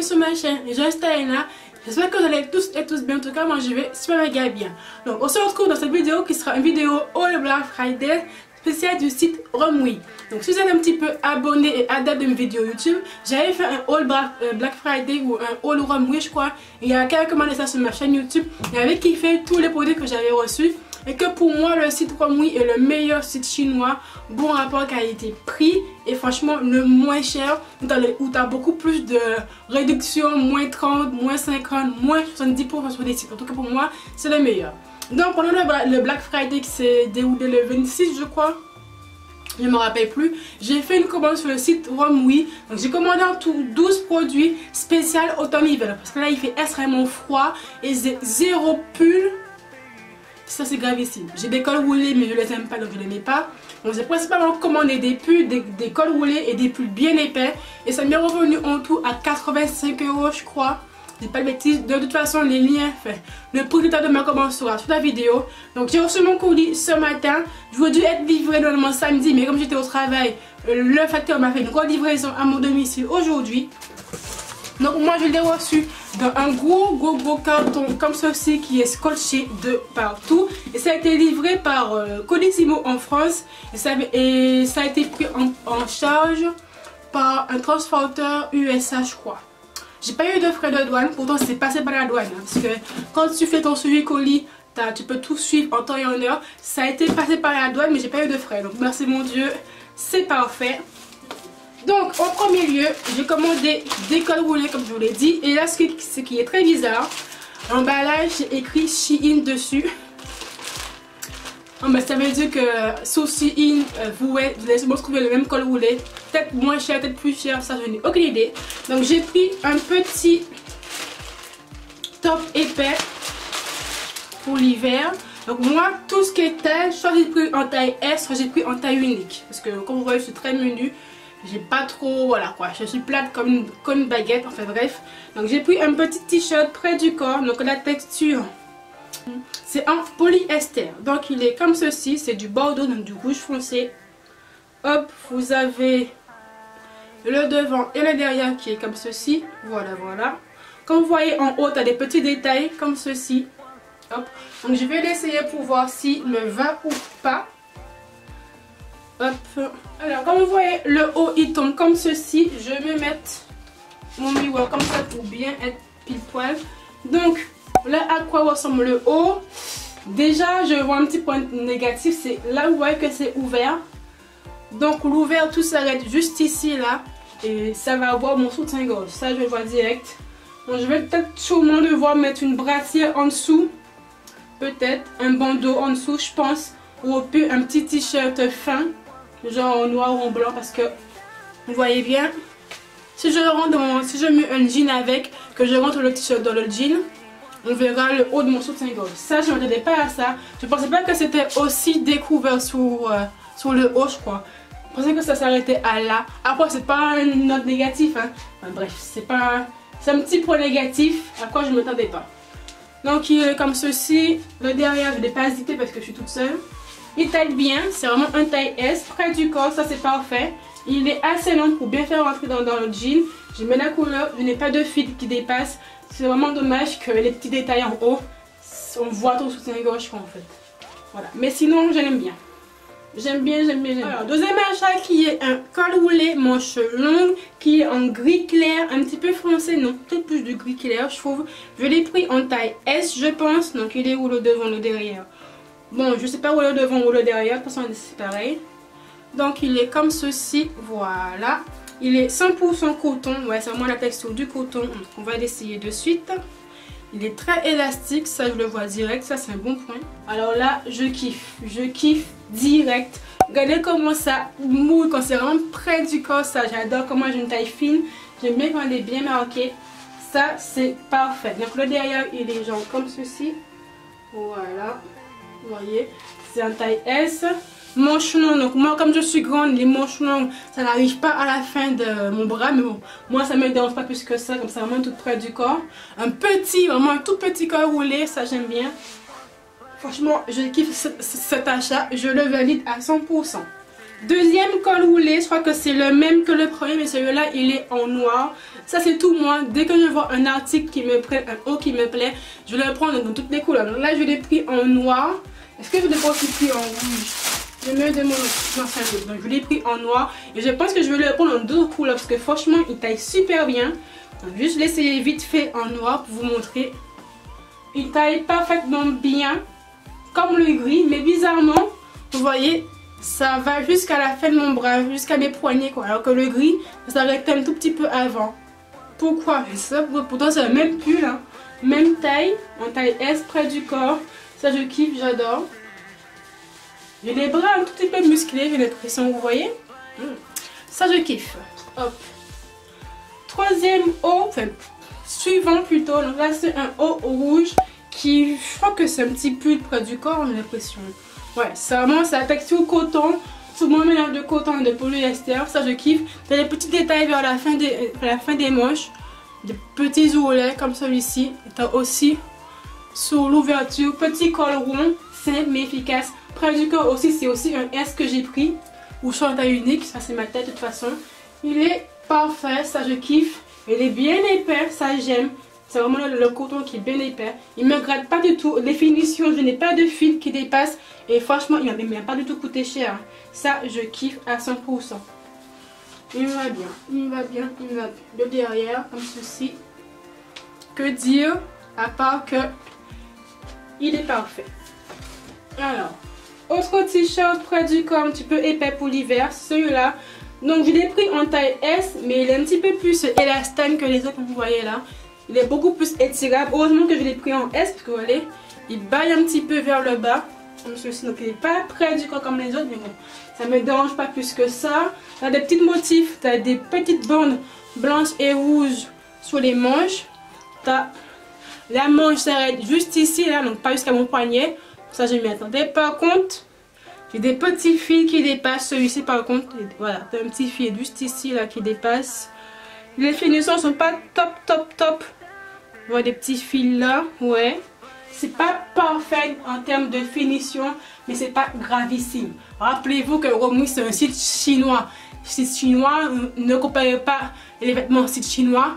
sur ma chaîne, je suis Taina. J'espère que vous allez tous et tous bien. En tout cas, moi je vais super méga bien. Donc, on se retrouve dans cette vidéo qui sera une vidéo All Black Friday spéciale du site Romwe. Donc, si vous êtes un petit peu abonné et adepte de mes vidéos YouTube, j'avais fait un All Black Friday ou un All Romwe, je crois. Il y a quelqu'un qui a commandé ça sur ma chaîne YouTube. Il avait kiffé tous les produits que j'avais reçus. Et que pour moi, le site Romwe est le meilleur site chinois, bon rapport qualité-prix et franchement le moins cher, où tu as beaucoup plus de réduction, moins 30, moins 50, moins 70% sur des sites. En tout cas pour moi, c'est le meilleur. Donc pendant le Black Friday qui s'est déroulé le 26 je crois, je ne me rappelle plus, j'ai fait une commande sur le site Romwe. Donc j'ai commandé en tout 12 produits spéciaux automne-hiver parce que là il fait extrêmement froid et j'ai zéro pull. Ça c'est gravissime. J'ai des cols roulés mais je les aime pas donc je les mets pas. Donc j'ai principalement commandé des pulls, des cols roulés et des pulls bien épais. Et ça m'est revenu en tout à 85 € je crois. C'est pas de bêtises. De toute façon les liens, le prix total de ma commande sera sous la vidéo. Donc j'ai reçu mon colis ce matin. Je voulais dû être livré normalement samedi mais comme j'étais au travail, le facteur m'a fait une livraison à mon domicile aujourd'hui. Donc moi je l'ai reçu dans un gros carton comme ceci qui est scotché de partout. Et ça a été livré par Colissimo en France. Et ça a été pris en charge par un transporteur USA je crois. J'ai pas eu de frais de douane, pourtant c'est passé par la douane. Hein, parce que quand tu fais ton suivi colis, tu peux tout suivre en temps et en heure. Ça a été passé par la douane mais j'ai pas eu de frais. Donc merci mon Dieu, c'est parfait. Donc en premier lieu, j'ai commandé des cols roulés comme je vous l'ai dit. Et là ce qui est très bizarre, l'emballage j'ai écrit Shein dessus. Mais ça veut dire que sur Shein, vous allez sûrement trouver le même col roulé. Peut-être moins cher, peut-être plus cher, ça je n'ai aucune idée. Donc j'ai pris un petit top épais pour l'hiver. Donc moi tout ce qui est taille, soit j'ai pris en taille S, soit j'ai pris en taille unique. Parce que comme vous voyez je suis très menu. J'ai pas trop, voilà quoi, je suis plate comme une baguette, enfin bref. Donc j'ai pris un petit t-shirt près du corps, donc la texture, c'est en polyester. Donc il est comme ceci, c'est du bordeaux, donc du rouge foncé. Hop, vous avez le devant et le derrière qui est comme ceci, voilà. Comme vous voyez en haut, tu as des petits détails comme ceci. Hop, donc je vais l'essayer pour voir s'il me va ou pas. Hop. Alors comme vous voyez le haut il tombe comme ceci. Je vais mettre mon miroir comme ça pour bien être pile poil. Donc là à quoi ressemble le haut. Déjà je vois un petit point négatif, c'est là vous voyez que c'est ouvert. Donc l'ouverture s'arrête juste ici là. Et ça va avoir mon soutien-gorge. Ça je le vois direct. Donc je vais peut-être sûrement devoir mettre une brassière en dessous. Peut-être un bandeau en dessous je pense. Ou puis un petit t-shirt fin. Genre en noir ou en blanc parce que vous voyez bien, si je mets un jean avec, que je rentre le t-shirt dans le jean, on verra le haut de mon soutien-gorge. Ça je ne m'attendais pas à ça. Je pensais pas que c'était aussi découvert sur le haut je crois. Je pensais que ça s'arrêtait à là. Après c'est pas une note négative hein. Enfin, bref, c'est un petit point négatif à quoi je ne m'attendais pas. Donc il est comme ceci. Le derrière je ne l'ai pas hésité parce que je suis toute seule. Il taille bien, c'est vraiment un taille S, près du corps, ça c'est parfait. Il est assez long pour bien faire rentrer dans le jean. Je mets la couleur, je n'ai pas de fil qui dépasse. C'est vraiment dommage que les petits détails en haut, on voit ton soutien-gorge en fait. Voilà, mais sinon je l'aime bien. J'aime bien. Alors deuxième achat qui est un col roulé manche longue, qui est en gris clair, un petit peu foncé, non, peut-être plus de gris clair je trouve. Je l'ai pris en taille S je pense, donc il est où le devant, le derrière. Bon, je sais pas où le devant ou le derrière, de toute façon c'est pareil. Donc il est comme ceci, voilà. Il est 100% coton, ouais c'est vraiment la texture du coton. On va l'essayer de suite. Il est très élastique, ça je le vois direct, ça c'est un bon point. Alors là, je kiffe direct. Regardez comment ça mouille quand c'est vraiment près du corps, ça j'adore. Comment j'ai une taille fine, j'aime bien quand elle est bien marquée. Ça c'est parfait. Donc le derrière il est genre comme ceci, voilà. Vous voyez, c'est un taille S. Manche longue, donc moi comme je suis grande, les manches longues, ça n'arrive pas à la fin de mon bras. Mais bon, moi ça ne me dérange pas plus que ça, comme ça vraiment tout près du corps. Vraiment un tout petit col roulé, ça j'aime bien. Franchement, je kiffe cet achat, je le valide à 100%. Deuxième col roulé, je crois que c'est le même que le premier, mais celui-là il est en noir. Ça c'est tout moi, dès que je vois un article qui me plaît, un haut qui me plaît, je le prends dans toutes les couleurs. Donc là je l'ai pris en noir. Est-ce que je l'ai pas aussi pris en rouge? Je me demande. Non, c'est un rouge. Donc je l'ai pris en noir. Et je pense que je vais le prendre en deux couleurs parce que franchement il taille super bien. Donc juste l'essayer vite fait en noir pour vous montrer. Il taille parfaitement bien, comme le gris, mais bizarrement, vous voyez, ça va jusqu'à la fin de mon bras, jusqu'à mes poignets quoi. Alors que le gris, ça s'arrête un tout petit peu avant. Pourquoi ça? Pourtant c'est le même pull, hein. Même taille, en taille S près du corps. Ça je kiffe, j'adore. J'ai les bras un tout petit peu musclés, j'ai l'impression, vous voyez. Ça je kiffe. Hop. Troisième haut, enfin suivant plutôt. Donc là c'est un haut rouge qui, je crois que c'est un petit pull près du corps, j'ai l'impression. Ouais, c'est vraiment la texture coton, souvent un mélange de coton et de polyester, ça je kiffe. T'as des petits détails vers la fin des manches, des petits ourlets comme celui-ci. T'as aussi sur l'ouverture, petit col rond, simple mais efficace. Près du corps aussi, c'est aussi un S que j'ai pris, ou sur un taille unique, ça c'est ma tête de toute façon. Il est parfait, ça je kiffe. Il est bien épais, ça j'aime. C'est vraiment le coton qui est bien épais. Il ne me gratte pas du tout. Les finitions, je n'ai pas de fil qui dépasse. Et franchement, il ne m'a pas du tout coûté cher. Ça, je kiffe à 100%. Il me va bien. Il me va bien. Il me va bien. De derrière, comme ceci. Que dire à part que il est parfait. Alors, autre t-shirt près du corps, un petit peu épais pour l'hiver. Celui-là. Donc, je l'ai pris en taille S, mais il est un petit peu plus élastane que les autres que vous voyez là. Il est beaucoup plus étirable. Heureusement que je l'ai pris en S parce que vous voyez, il baille un petit peu vers le bas. Comme ceci, donc il n'est pas près du corps comme les autres, mais bon, ça ne me dérange pas plus que ça. Tu as des petits motifs, tu as des petites bandes blanches et rouges sur les manches. La manche s'arrête juste ici, là, donc pas jusqu'à mon poignet. Ça, je m'y attendais. Par contre, j'ai des petits fils qui dépassent. Celui-ci, par contre, voilà, tu as un petit fil juste ici, là, qui dépasse. Les finitions sont pas top. Vous voyez des petits fils là, ouais. C'est pas parfait en termes de finition, mais c'est pas gravissime. Rappelez-vous que Romwe c'est un site chinois. Site chinois, ne comparez pas les vêtements site chinois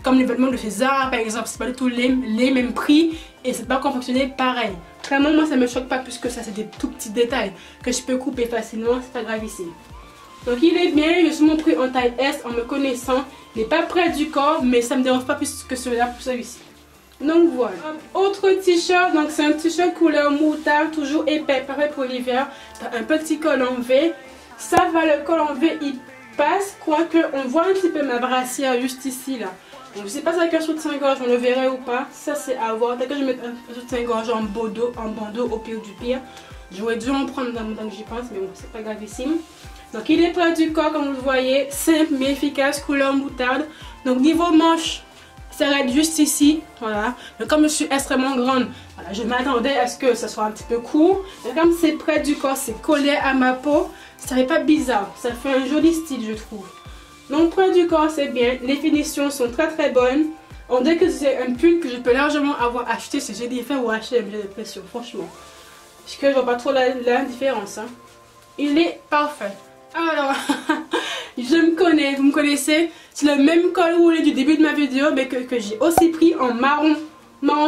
comme les vêtements de chez Zara par exemple. C'est pas du tout les mêmes prix et c'est pas confectionné pareil. Vraiment, moi ça me choque pas plus que ça. C'est des tout petits détails que je peux couper facilement, c'est pas gravissime. Donc il est bien, je suis mon prix en taille S en me connaissant. Il n'est pas près du corps, mais ça ne me dérange pas plus que celui-là pour celui-ci. Donc voilà. Autre t-shirt, donc c'est un t-shirt couleur moutarde, toujours épais, parfait pour l'hiver. T'as un petit col en V. Ça va, le col en V, il passe, quoique on voit un petit peu ma brassière juste ici là. Donc je sais pas si avec un soutien-gorge on le verrait ou pas. Ça c'est à voir. Peut-être que je vais mettre un soutien-gorge en bandeau au pire du pire. J'aurais dû en prendre dans que j'y pense, mais bon, c'est pas gravissime. Donc il est près du corps comme vous le voyez, simple mais efficace, couleur moutarde. Donc niveau manche, ça s'arrête juste ici, voilà. Mais comme je suis extrêmement grande, voilà, je m'attendais à ce que ça soit un petit peu court. Et comme c'est près du corps, c'est collé à ma peau, ça fait pas bizarre, ça fait un joli style je trouve. Donc près du corps c'est bien, les finitions sont très bonnes. On dirait que c'est un pull que je peux largement avoir acheté si j'ai des faits ou acheté, j'ai l'impression, franchement. Parce que je vois pas trop la différence, hein. Il est parfait. Alors, je me connais, vous me connaissez, c'est le même col roulé du début de ma vidéo, mais que j'ai aussi pris en marron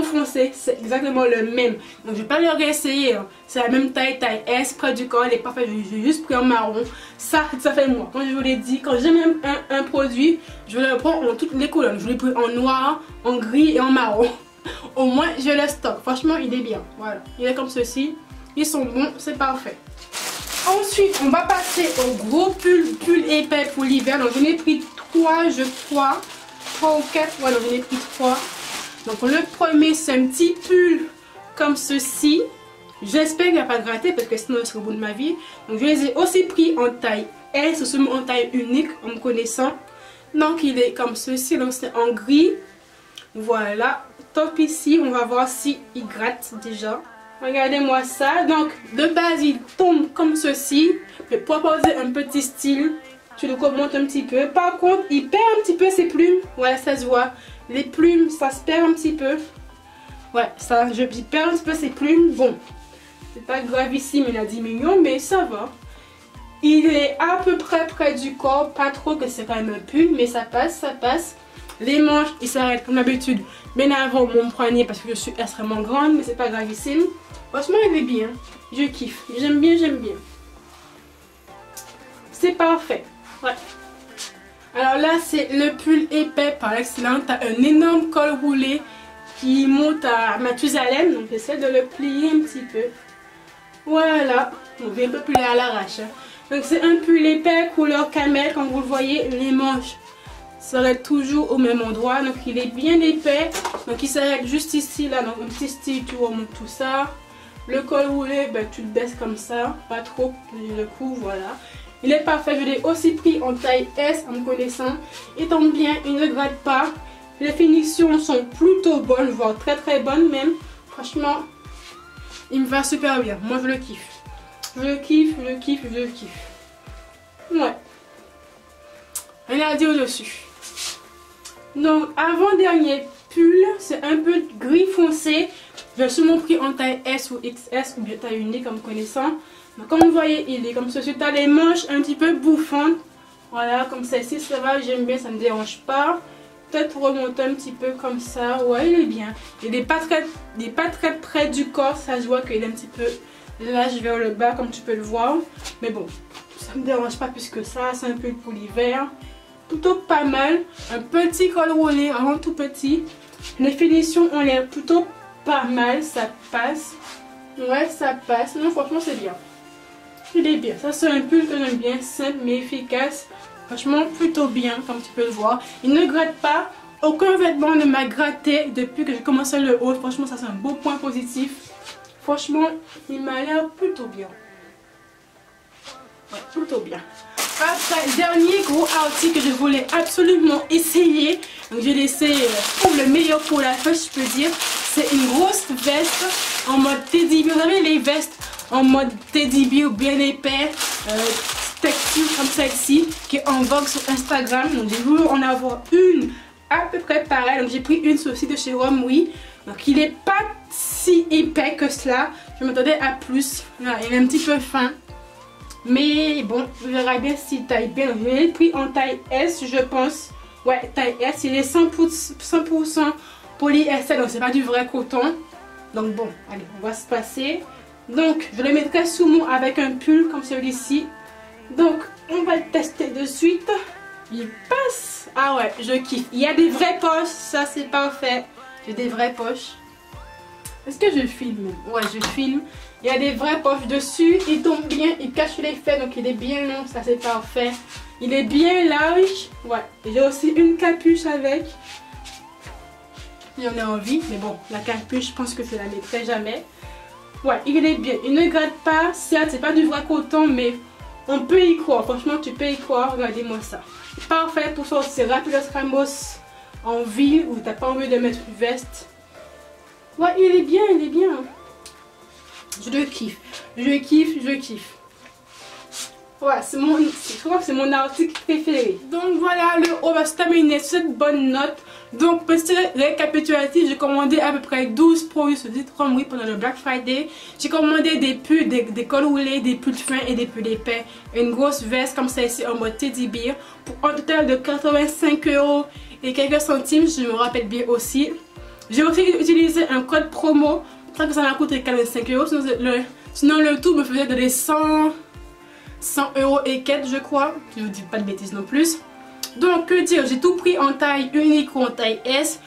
foncé, c'est exactement le même. Donc je vais pas le réessayer, hein. C'est la même taille S, près du corps, il est parfait, j'ai juste pris en marron. Ça fait moi, quand je vous l'ai dit, quand j'aime un produit, je le prends en toutes les couleurs. Je l'ai pris en noir, en gris et en marron. Au moins je le stocke, franchement il est bien, voilà. Il est comme ceci, ils sont bons, c'est parfait. Ensuite, on va passer au gros pull épais pour l'hiver. Donc, j'en ai pris 3, je crois. 3 ou 4. Voilà, j'en ai pris 3. Donc, le premier, c'est un petit pull comme ceci. J'espère qu'il n'y a pas de gratté parce que sinon, ce serait au bout de ma vie. Donc, je les ai aussi pris en taille S, ou seulement en taille unique, en me connaissant. Donc, il est comme ceci. Donc, c'est en gris. Voilà. Top ici. On va voir si il gratte déjà. Regardez-moi ça. Donc de base il tombe comme ceci, mais pour apporter un petit style tu le commentes un petit peu. Par contre il perd un petit peu ses plumes. Ouais, ça se voit, les plumes ça se perd un petit peu. Ouais, ça, il perd un petit peu ses plumes. Bon, c'est pas gravissime la diminution, mais ça va. Il est à peu près du corps, pas trop que c'est quand même un pull, mais ça passe, ça passe. Les manches, ils s'arrêtent comme d'habitude, bien avant mon poignet parce que je suis extrêmement grande, mais c'est pas gravissime. Franchement, il est bien, je kiffe, j'aime bien, j'aime bien. C'est parfait, ouais. Alors là, c'est le pull épais par excellence. T'as un énorme col roulé qui monte à Mathusalem, donc j'essaie de le plier un petit peu. Voilà, on vient un peu plus à l'arrache. Donc c'est un pull épais couleur camel, comme vous le voyez, les manches s'arrêtent toujours au même endroit, donc il est bien épais. Donc il s'arrête juste ici, là, donc un petit style, tu remontes tout ça. Le col roulé, ben, tu le baisses comme ça, pas trop, le cou, voilà. Il est parfait, je l'ai aussi pris en taille S en me connaissant. Il tombe bien, il ne gratte pas. Les finitions sont plutôt bonnes, voire très bonnes même. Franchement, il me va super bien. Moi, je le kiffe. Je le kiffe, je le kiffe, je le kiffe. Ouais. Rien à dire au-dessus. Donc, avant-dernier pull, c'est un peu gris foncé. Je l'ai sûrement pris en taille S ou XS ou bien taille unique comme connaissant. Donc, comme vous voyez, il est comme ceci. Tu as les manches un petit peu bouffantes. Voilà, comme celle-ci, ça va, j'aime bien, ça ne me dérange pas. Peut-être remonter un petit peu comme ça. Ouais, il est bien. Il n'est pas très près du corps. Ça se voit qu'il est un petit peu lâche vers le bas, comme tu peux le voir. Mais bon, ça ne me dérange pas plus que ça. C'est un peu pour l'hiver. Plutôt pas mal. Un petit col roulé, vraiment tout petit. Les finitions ont l'air plutôt pas mal. Ça passe. Ouais, ça passe. Non, franchement, c'est bien. Il est bien. Ça, c'est un pull que j'aime bien. Simple mais efficace. Franchement, plutôt bien, comme tu peux le voir. Il ne gratte pas. Aucun vêtement ne m'a gratté depuis que j'ai commencé le haut. Franchement, ça, c'est un beau point positif. Franchement, il m'a l'air plutôt bien. Ouais, plutôt bien. Après, dernier gros outil que je voulais absolument essayer. Donc, j'ai laissé pour le meilleur pour la fin, je peux dire. C'est une grosse veste en mode teddy bear. Vous savez, les vestes en mode teddy bear bien épais, texture comme celle-ci, qui est en vogue sur Instagram. Donc, j'ai voulu en avoir une à peu près pareille. Donc, j'ai pris une sur le site de chez Rome, oui. Donc, il n'est pas si épais que cela. Je m'attendais à plus. Voilà, il est un petit peu fin. Mais bon, je verrai bien s'il taille bien. Je l'ai pris en taille S, je pense. Ouais, taille S. Il est 100% polyester, donc c'est pas du vrai coton. Donc bon, allez, on va se passer. Donc, je le mettrai sous mon avec un pull comme celui-ci. Donc, on va le tester de suite. Il passe. Ah ouais, je kiffe. Il y a des vraies poches, ça c'est parfait. J'ai des vraies poches. Est-ce que je filme? Ouais, je filme. Il y a des vraies poches dessus. Il tombe bien, il cache les faits, donc il est bien long, ça c'est parfait. Il est bien large. Ouais, j'ai aussi une capuche avec. Il y en a envie, mais bon, la capuche, je pense que je la mettrai jamais. Ouais, il est bien. Il ne gratte pas. Certes, c'est pas du vrai coton, mais on peut y croire. Franchement, tu peux y croire. Regardez-moi ça. Parfait pour sortir rapide Ramos en ville où t'as pas envie de mettre une veste. Ouais, il est bien, il est bien. Je le kiffe. Je kiffe, je kiffe. Ouais, je crois que c'est mon article préféré. Donc voilà, le haut va se terminer sur cette bonne note. Donc, petit récapitulatif, j'ai commandé à peu près 12 produits sur Rome, oui, pendant le Black Friday. J'ai commandé des pulls, des cols roulés, des pulls fins et des pulls épais. Une grosse veste comme celle-ci en mode teddy bear pour un total de 85 € et quelques centimes, je me rappelle bien aussi. J'ai aussi utilisé un code promo, pour ça que ça m'a coûté 45 €. Sinon, le tout me faisait de 100 € et quelques, je crois. Je ne dis pas de bêtises non plus. Donc, que dire, j'ai tout pris en taille unique ou en taille S.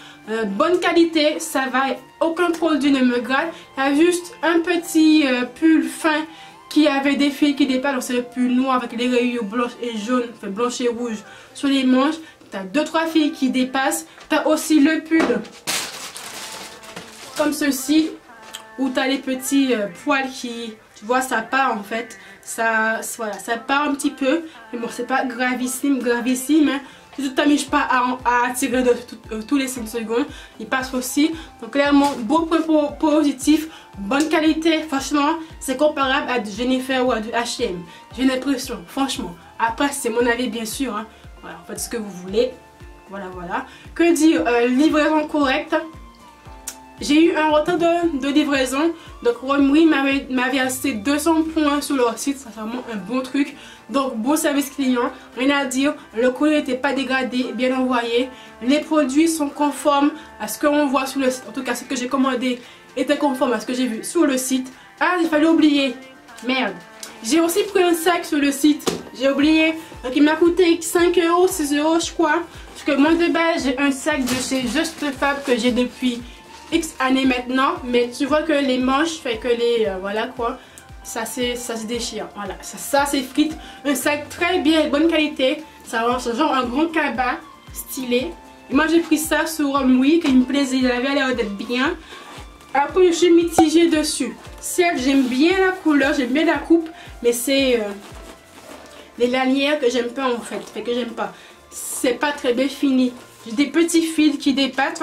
Bonne qualité, ça va, aucun produit ne me gratte. Il y a juste un petit pull fin qui avait des fils qui dépassent. Donc, c'est le pull noir avec les rayures blanches et jaunes, enfin blanches et rouges sur les manches. Tu as 2-3 fils qui dépassent. Tu as aussi le pull comme ceci, où tu as les petits poils qui, tu vois, ça part en fait. Ça, voilà, ça part un petit peu, mais bon, c'est pas gravissime, hein. Si tu t'amuses pas à tirer de tous les 5 secondes, il passe aussi. Donc clairement, beau point positif, bonne qualité, franchement, c'est comparable à du Jennifer ou à du H&M. J'ai l'impression, franchement. Après, c'est mon avis bien sûr, hein. Voilà, faites ce que vous voulez. Voilà, voilà. Que dire, livraison correcte. j'ai eu un retard de livraison. Donc Romwe m'avait assisté 200 points sur leur site. Ça, c'est vraiment un bon truc. Donc bon service client, rien à dire. Le colis n'était pas dégradé, bien envoyé. Les produits sont conformes à ce qu'on voit sur le site. En tout cas, ce que j'ai commandé était conforme à ce que j'ai vu sur le site. Ah, il fallait oublier. Merde. J'ai aussi pris un sac sur le site. J'ai oublié. Donc il m'a coûté 5 €, 6 € je crois. Parce que moi de base, j'ai un sac de chez Just Fab que j'ai depuis X années maintenant. Mais tu vois que les manches, fait que les... voilà quoi. Ça se déchire. Voilà. Ça s'effrite. Un sac très bien, de bonne qualité. Ça va genre un grand cabas stylé. Et moi j'ai pris ça sur Romwe, qui me plaisait. Il avait l'air d'être bien. Après je suis mitigée dessus. Certes j'aime bien la couleur, j'aime bien la coupe, mais c'est les lanières que j'aime pas en fait. Fait que j'aime pas. C'est pas très bien fini. J'ai des petits fils qui dépassent.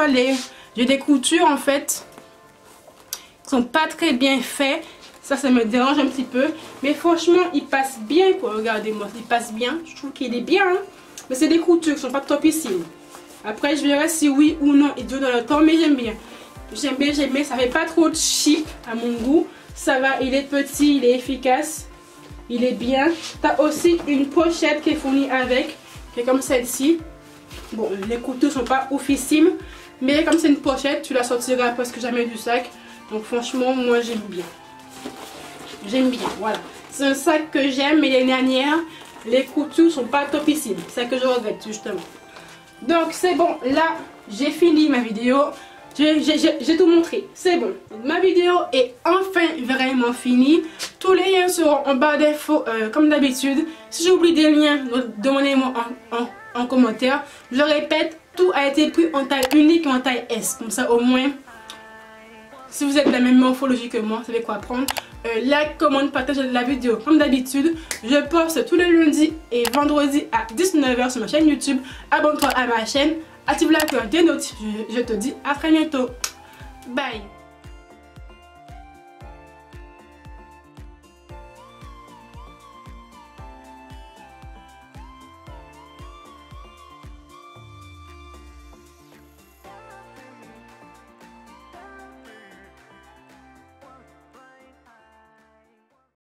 J'ai des coutures en fait qui sont pas très bien faits. Ça me dérange un petit peu. Mais franchement il passe bien quoi. Regardez-moi, il passe bien. Je trouve qu'il est bien. Hein? Mais c'est des coutures qui sont pas topissimes. Après je verrai si oui ou non il dure dans le temps, mais j'aime bien. J'aime bien, ça fait pas trop cheap à mon goût. Ça va, il est petit, il est efficace. Il est bien. T'as aussi une pochette qui est fournie avec, qui est comme celle-ci. Bon, les couteaux sont pas oufissimes, mais comme c'est une pochette, tu la sortiras presque jamais du sac. Donc franchement, moi j'aime bien. J'aime bien, voilà. C'est un sac que j'aime, mais les dernières, les couteaux sont pas topissimes. C'est ça que je regrette justement. Donc c'est bon, là j'ai fini ma vidéo. J'ai tout montré, c'est bon. Ma vidéo est enfin vraiment finie. Tous les liens seront en barre d'infos comme d'habitude. Si j'oublie des liens, demandez-moi en commentaire. Je répète, tout a été pris en taille unique et en taille S. Comme ça au moins, si vous êtes de la même morphologie que moi, vous savez quoi prendre. Like, comment, partage la vidéo comme d'habitude. Je poste tous les lundis et vendredis à 19 h sur ma chaîne YouTube. Abonne-toi à ma chaîne. Active la cloche des notifs. Je te dis à très bientôt. Bye.